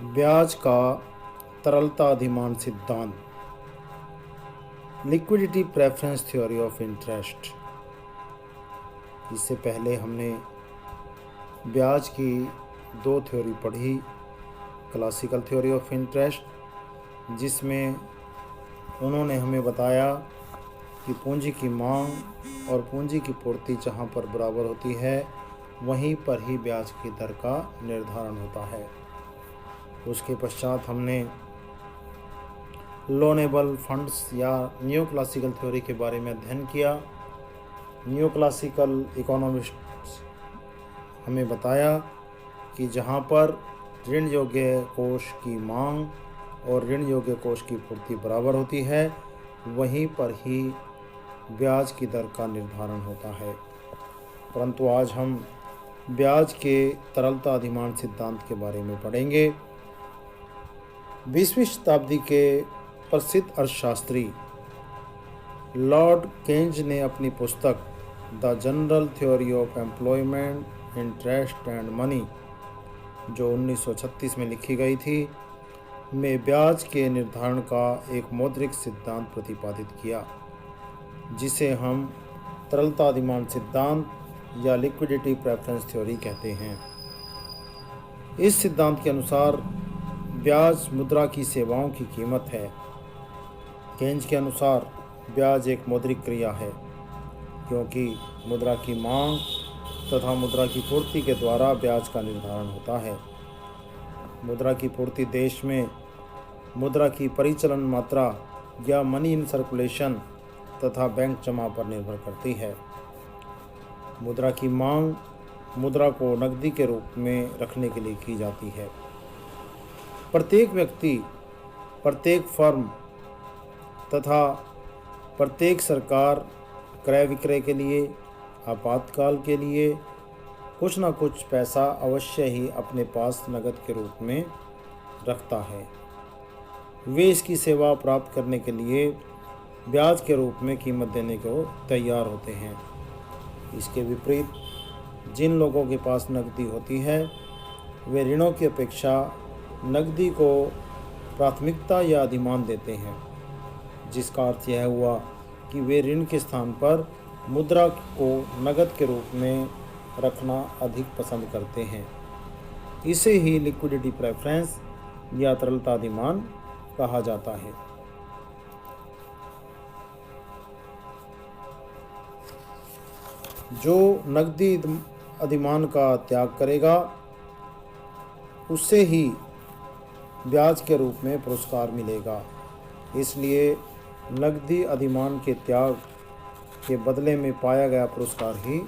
ब्याज का तरलता अधिमान सिद्धांत, liquidity preference theory of interest. इससे पहले हमने ब्याज की दो थ्योरी पढ़ी, क्लासिकल थ्योरी ऑफ इंटरेस्ट, जिसमें उन्होंने हमें बताया कि पूंजी की मांग और पूंजी की पूर्ति जहाँ पर बराबर होती है वहीं पर ही ब्याज की दर का निर्धारण होता है। उसके पश्चात हमने लोनेबल फंड्स या न्यू क्लासिकल थ्योरी के बारे में अध्ययन किया। न्यू क्लासिकल इकोनॉमिस्ट्स हमें बताया कि जहाँ पर ऋण योग्य कोष की मांग और ऋण योग्य कोष की पूर्ति बराबर होती है वहीं पर ही ब्याज की दर का निर्धारण होता है। परंतु आज हम ब्याज के तरलता अधिमान सिद्धांत के बारे में पढ़ेंगे। 20वीं शताब्दी के प्रसिद्ध अर्थशास्त्री लॉर्ड केन्ज ने अपनी पुस्तक the general theory of employment, interest and money, जो 1936 में लिखी गई थी, में ब्याज के निर्धारण का एक मौद्रिक सिद्धांत प्रतिपादित किया, जिसे हम तरलता अधिमान सिद्धांत या लिक्विडिटी प्रेफरेंस थ्योरी कहते हैं। इस सिद्धांत के अनुसार ब्याज मुद्रा की सेवाओं की कीमत है। केन्ज के अनुसार ब्याज एक मौद्रिक क्रिया है, क्योंकि मुद्रा की मांग तथा मुद्रा की पूर्ति के द्वारा ब्याज का निर्धारण होता है। मुद्रा की पूर्ति देश में मुद्रा की परिचलन मात्रा या मनी इन सर्कुलेशन तथा बैंक जमा पर निर्भर करती है। मुद्रा की मांग मुद्रा को नकदी के रूप में रखने के लिए की जाती है। प्रत्येक व्यक्ति, प्रत्येक फर्म तथा प्रत्येक सरकार क्रय विक्रय के लिए, आपातकाल के लिए कुछ न कुछ पैसा अवश्य ही अपने पास नकद के रूप में रखता है। वे इसकी सेवा प्राप्त करने के लिए ब्याज के रूप में कीमत देने को तैयार होते हैं। इसके विपरीत जिन लोगों के पास नकदी होती है वे ऋणों की अपेक्षा नकदी को प्राथमिकता या अधिमान देते हैं, जिसका अर्थ यह हुआ कि वे ऋण के स्थान पर मुद्रा को नकद के रूप में रखना अधिक पसंद करते हैं। इसे ही लिक्विडिटी प्रेफरेंस या तरलता अधिमान कहा जाता है। जो नकदी अधिमान का त्याग करेगा उससे ही ब्याज के रूप में पुरस्कार मिलेगा। इसलिए नकदी अधिमान के त्याग के बदले में पाया गया पुरस्कार ही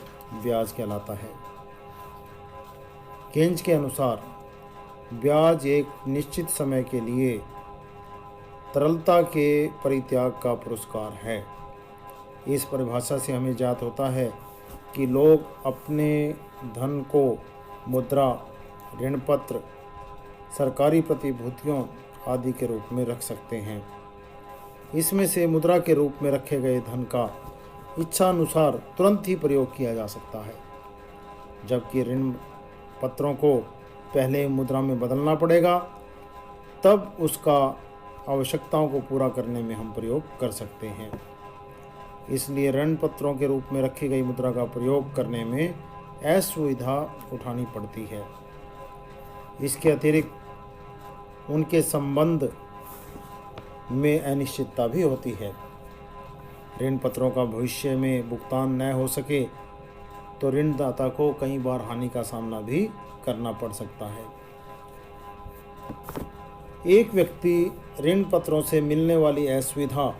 ब्याज कहलाता है। केन्ज के अनुसार ब्याज एक निश्चित समय के लिए तरलता के परित्याग का पुरस्कार है। इस परिभाषा से हमें ज्ञात होता है कि लोग अपने धन को मुद्रा, ऋण पत्र, सरकारी प्रतिभूतियों आदि के रूप में रख सकते हैं। इसमें से मुद्रा के रूप में रखे गए धन का इच्छा अनुसार तुरंत ही प्रयोग किया जा सकता है, जबकि ऋण पत्रों को पहले मुद्रा में बदलना पड़ेगा, तब उसका आवश्यकताओं को पूरा करने में हम प्रयोग कर सकते हैं। इसलिए ऋण पत्रों के रूप में रखी गई मुद्रा का प्रयोग करने में असुविधा उठानी पड़ती है। इसके अतिरिक्त उनके संबंध में अनिश्चितता भी होती है। ऋण पत्रों का भविष्य में भुगतान न हो सके तो ऋणदाता को कई बार हानि का सामना भी करना पड़ सकता है। एक व्यक्ति ऋण पत्रों से मिलने वाली असुविधा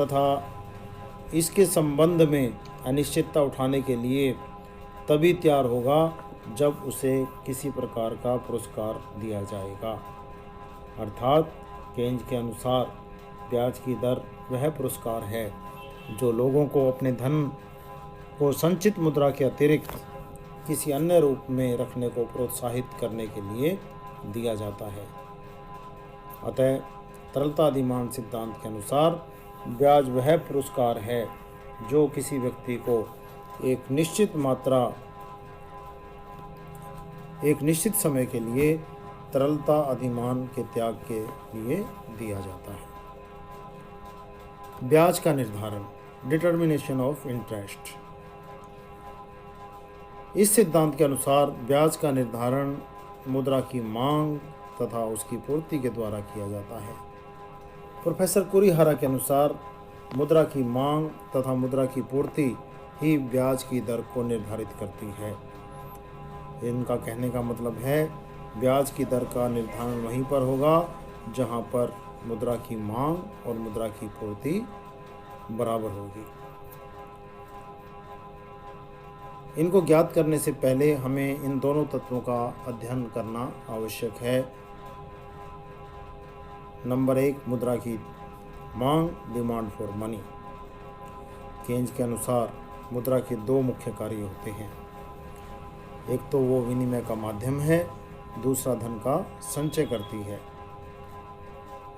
तथा इसके संबंध में अनिश्चितता उठाने के लिए तभी तैयार होगा जब उसे किसी प्रकार का पुरस्कार दिया जाएगा। अर्थात केन्ज के अनुसार ब्याज की दर वह पुरस्कार है जो लोगों को अपने धन को संचित मुद्रा के अतिरिक्त किसी अन्य रूप में रखने को प्रोत्साहित करने के लिए दिया जाता है। अतः तरलता अधिमान सिद्धांत के अनुसार ब्याज वह पुरस्कार है जो किसी व्यक्ति को एक निश्चित समय के लिए तरलता अधिमान के त्याग के लिए दिया जाता है। ब्याज का निर्धारण, डिटर्मिनेशन ऑफ इंटरेस्ट। इस सिद्धांत के अनुसार ब्याज का निर्धारण मुद्रा की मांग तथा उसकी पूर्ति के द्वारा किया जाता है। प्रोफेसर कुरिहारा के अनुसार मुद्रा की मांग तथा मुद्रा की पूर्ति ही ब्याज की दर को निर्धारित करती है। इनका कहने का मतलब है ब्याज की दर का निर्धारण वहीं पर होगा जहां पर मुद्रा की मांग और मुद्रा की पूर्ति बराबर होगी। इनको ज्ञात करने से पहले हमें इन दोनों तत्वों का अध्ययन करना आवश्यक है। नंबर 1, मुद्रा की मांग, डिमांड फॉर मनी। केन्ज के अनुसार मुद्रा के दो मुख्य कार्य होते हैं। एक तो वो विनिमय का माध्यम है, दूसरा धन का संचय करती है।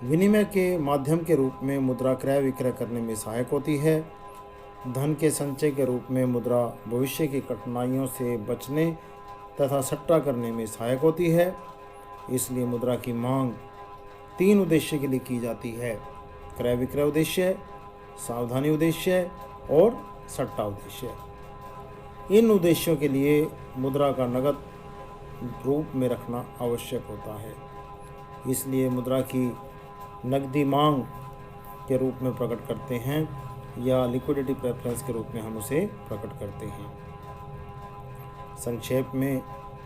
विनिमय के माध्यम के रूप में मुद्रा क्रय विक्रय करने में सहायक होती है। धन के संचय के रूप में मुद्रा भविष्य की कठिनाइयों से बचने तथा सट्टा करने में सहायक होती है। इसलिए मुद्रा की मांग 3 उद्देश्य के लिए की जाती है: क्रय विक्रय उद्देश्य, सावधानी उद्देश्य और सट्टा उद्देश्य। इन उद्देश्यों के लिए मुद्रा का नगद रूप में रखना आवश्यक होता है। इसलिए मुद्रा की नकदी मांग के रूप में प्रकट करते हैं या लिक्विडिटी प्रेफरेंस के रूप में हम उसे प्रकट करते हैं। संक्षेप में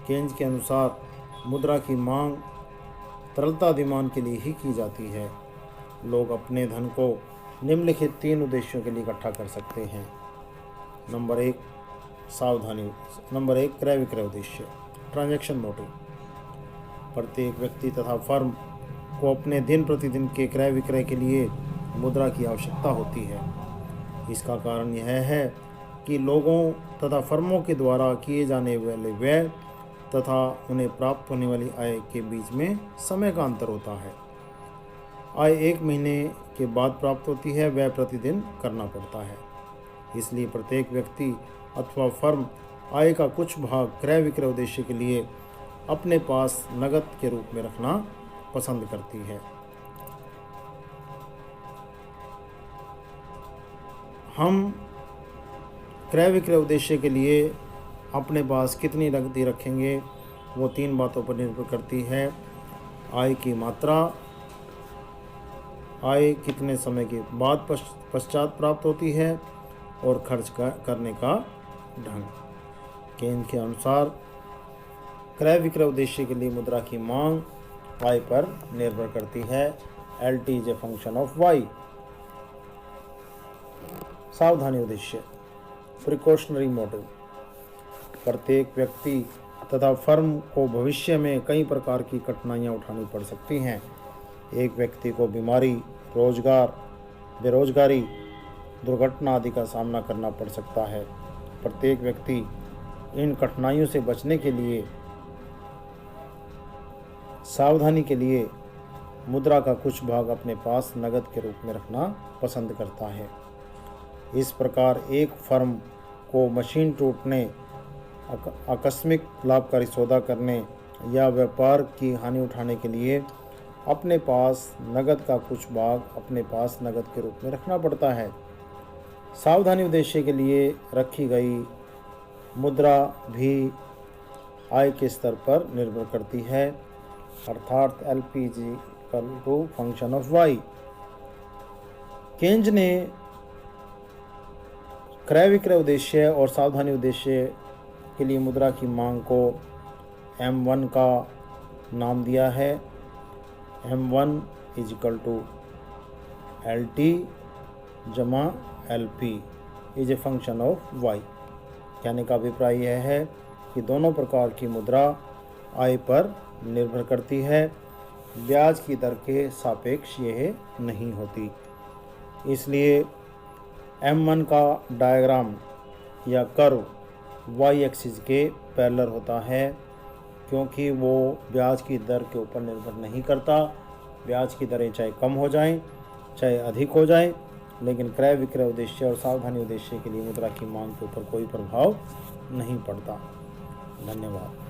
केन्ज के अनुसार मुद्रा की मांग तरलता अधिमान के लिए ही की जाती है। लोग अपने धन को निम्नलिखित 3 उद्देश्यों के लिए इकट्ठा कर सकते हैं। नंबर 1, सावधानी। नंबर 1, क्रय विक्रय उद्देश्य, ट्रांजैक्शन मोटिव। प्रत्येक व्यक्ति तथा फर्म को अपने दिन प्रतिदिन के क्रय विक्रय के लिए मुद्रा की आवश्यकता होती है। इसका कारण यह है कि लोगों तथा फर्मों के द्वारा किए जाने वाले व्यय तथा उन्हें प्राप्त होने वाली आय के बीच में समय का अंतर होता है। आय 1 महीने के बाद प्राप्त होती है, व्यय प्रतिदिन करना पड़ता है। इसलिए प्रत्येक व्यक्ति अथवा फर्म आय का कुछ भाग क्रय विक्रय उद्देश्य के लिए अपने पास नकद के रूप में रखना पसंद करती है। हम क्रय विक्रय उद्देश्य के लिए अपने पास कितनी नकदी रखेंगे वो 3 बातों पर निर्भर करती है: आय की मात्रा, आय कितने समय के बाद पश्चात प्राप्त होती है और खर्च करने का ढंग। केन्ज के अनुसार क्रय विक्रय उद्देश्य के लिए मुद्रा की मांग आय पर निर्भर करती है। LT is a function of Y। सावधानी उद्देश्य, प्रिकॉशनरी मोटिव। प्रत्येक व्यक्ति तथा फर्म को भविष्य में कई प्रकार की कठिनाइयाँ उठानी पड़ सकती हैं। एक व्यक्ति को बीमारी, रोजगार, बेरोजगारी, दुर्घटना आदि का सामना करना पड़ सकता है। प्रत्येक व्यक्ति इन कठिनाइयों से बचने के लिए सावधानी के लिए मुद्रा का कुछ भाग अपने पास नकद के रूप में रखना पसंद करता है। इस प्रकार एक फर्म को मशीन टूटने, आकस्मिक लाभकारी सौदा करने या व्यापार की हानि उठाने के लिए अपने पास नकद का कुछ भाग अपने पास नकद के रूप में रखना पड़ता है। सावधानी उद्देश्य के लिए रखी गई मुद्रा भी आय के स्तर पर निर्भर करती है, अर्थात LP = function of Y। Keynes ने क्रय विक्रय उद्देश्य और सावधानी उद्देश्य के लिए मुद्रा की मांग को M1 का नाम दिया है। M1 = LT जमा LP is a function of Y। कहने का अभिप्राय यह है कि दोनों प्रकार की मुद्रा आय पर निर्भर करती है, ब्याज की दर के सापेक्ष यह नहीं होती। इसलिए M1 का डायग्राम या कर्व Y एक्सिस के पैरेलल होता है, क्योंकि वो ब्याज की दर के ऊपर निर्भर नहीं करता। ब्याज की दरें चाहे कम हो जाएं, चाहे अधिक हो जाएं, लेकिन क्रय विक्रय उद्देश्य और सावधानी उद्देश्य के लिए मुद्रा की मांग के ऊपर कोई प्रभाव नहीं पड़ता। धन्यवाद।